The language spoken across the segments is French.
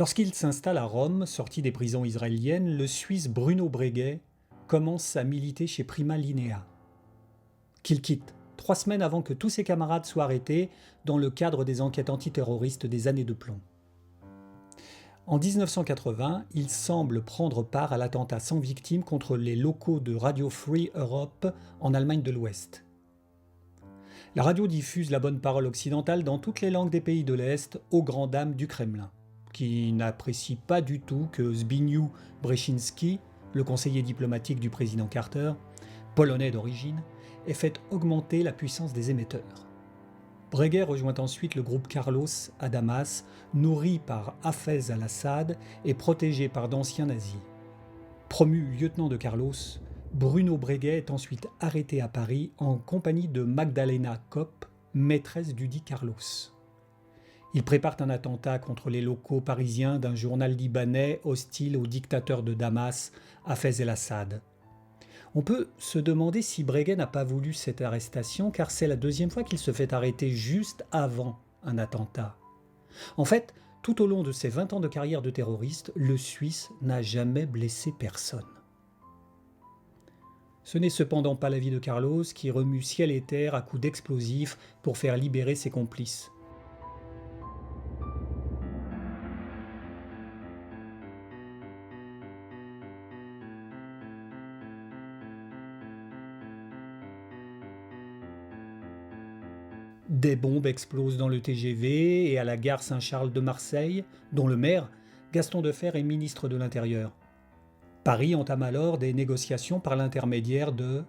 Lorsqu'il s'installe à Rome, sorti des prisons israéliennes, le Suisse Bruno Breguet commence à militer chez Prima Linea, qu'il quitte 3 semaines avant que tous ses camarades soient arrêtés dans le cadre des enquêtes antiterroristes des années de plomb. En 1980, il semble prendre part à l'attentat sans victime contre les locaux de Radio Free Europe en Allemagne de l'Ouest. La radio diffuse la bonne parole occidentale dans toutes les langues des pays de l'Est aux grandes dames du Kremlin, qui n'apprécient pas du tout que Zbigniew Brzezinski, le conseiller diplomatique du président Carter, polonais d'origine, ait fait augmenter la puissance des émetteurs. Breguet rejoint ensuite le groupe Carlos à Damas, nourri par Hafez al-Assad et protégé par d'anciens nazis. Promu lieutenant de Carlos, Bruno Breguet est ensuite arrêté à Paris en compagnie de Magdalena Kopp, maîtresse dudit Carlos. Ils préparent un attentat contre les locaux parisiens d'un journal libanais hostile au dictateur de Damas, Hafez el-Assad. On peut se demander si Breguet n'a pas voulu cette arrestation, car c'est la deuxième fois qu'il se fait arrêter juste avant un attentat. En fait, tout au long de ses 20 ans de carrière de terroriste, le Suisse n'a jamais blessé personne. Ce n'est cependant pas la vie de Carlos qui remue ciel et terre à coups d'explosifs pour faire libérer ses complices. Des bombes explosent dans le TGV et à la gare Saint-Charles de Marseille, dont le maire, Gaston Defferre, est ministre de l'Intérieur. Paris entame alors des négociations par l'intermédiaire de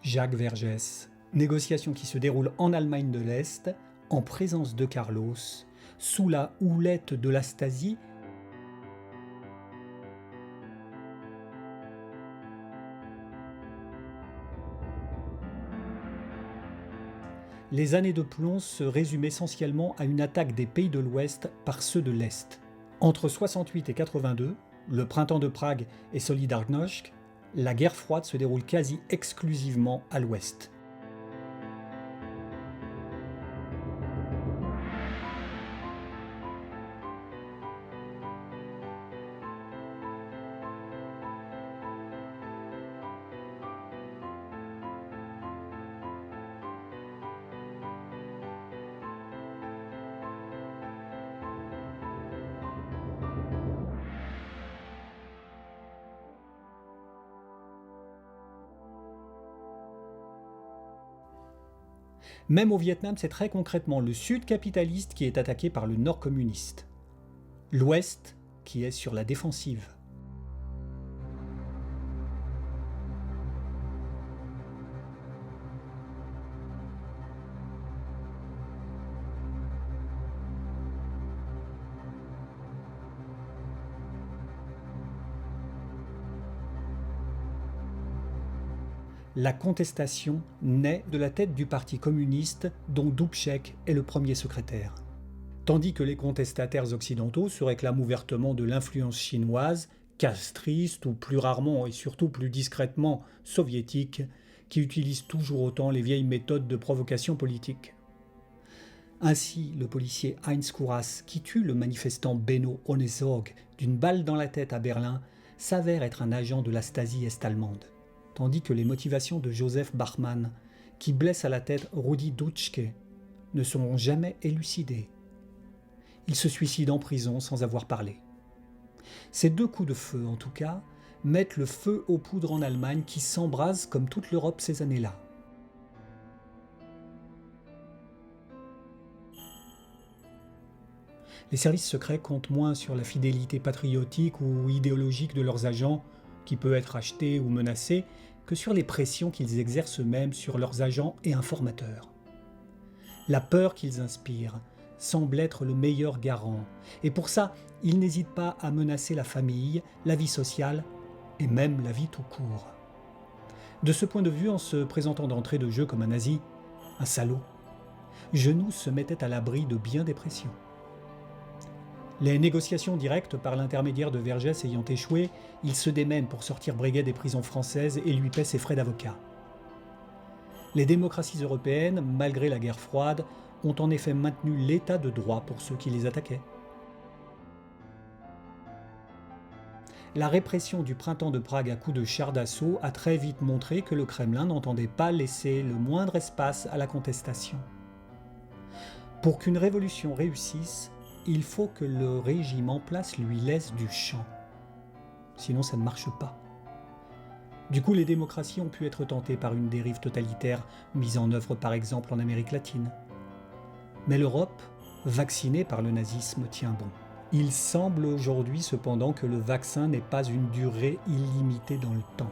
Jacques Vergès. Négociations qui se déroulent en Allemagne de l'Est, en présence de Carlos, sous la houlette de la Stasi. Les années de plomb se résument essentiellement à une attaque des pays de l'Ouest par ceux de l'Est. Entre 68 et 82, le printemps de Prague et Solidarność, la guerre froide se déroule quasi exclusivement à l'Ouest. Même au Vietnam, c'est très concrètement le Sud capitaliste qui est attaqué par le Nord communiste. L'Ouest qui est sur la défensive. La contestation naît de la tête du parti communiste dont Dubček est le premier secrétaire. Tandis que les contestataires occidentaux se réclament ouvertement de l'influence chinoise, castriste ou plus rarement et surtout plus discrètement soviétique, qui utilise toujours autant les vieilles méthodes de provocation politique. Ainsi, le policier Heinz Kouras, qui tue le manifestant Benno Ohnesorg d'une balle dans la tête à Berlin, s'avère être un agent de la Stasi est-allemande. Tandis que les motivations de Joseph Bachmann, qui blesse à la tête Rudi Dutschke, ne seront jamais élucidées. Il se suicide en prison sans avoir parlé. Ces deux coups de feu, en tout cas, mettent le feu aux poudres en Allemagne qui s'embrase comme toute l'Europe ces années-là. Les services secrets comptent moins sur la fidélité patriotique ou idéologique de leurs agents, qui peut être acheté ou menacé, que sur les pressions qu'ils exercent eux-mêmes sur leurs agents et informateurs. La peur qu'ils inspirent semble être le meilleur garant, et pour ça, ils n'hésitent pas à menacer la famille, la vie sociale et même la vie tout court. De ce point de vue, en se présentant d'entrée de jeu comme un nazi, un salaud, Genoux se mettait à l'abri de bien des pressions. Les négociations directes par l'intermédiaire de Vergès ayant échoué, il se démène pour sortir Breguet des prisons françaises et lui paie ses frais d'avocat. Les démocraties européennes, malgré la guerre froide, ont en effet maintenu l'état de droit pour ceux qui les attaquaient. la répression du printemps de Prague à coups de chars d'assaut a très vite montré que le Kremlin n'entendait pas laisser le moindre espace à la contestation. Pour qu'une révolution réussisse, il faut que le régime en place lui laisse du champ. Sinon, ça ne marche pas. Du coup, les démocraties ont pu être tentées par une dérive totalitaire mise en œuvre par exemple en Amérique latine. Mais l'Europe, vaccinée par le nazisme, tient bon. Il semble aujourd'hui cependant que le vaccin n'ait pas une durée illimitée dans le temps.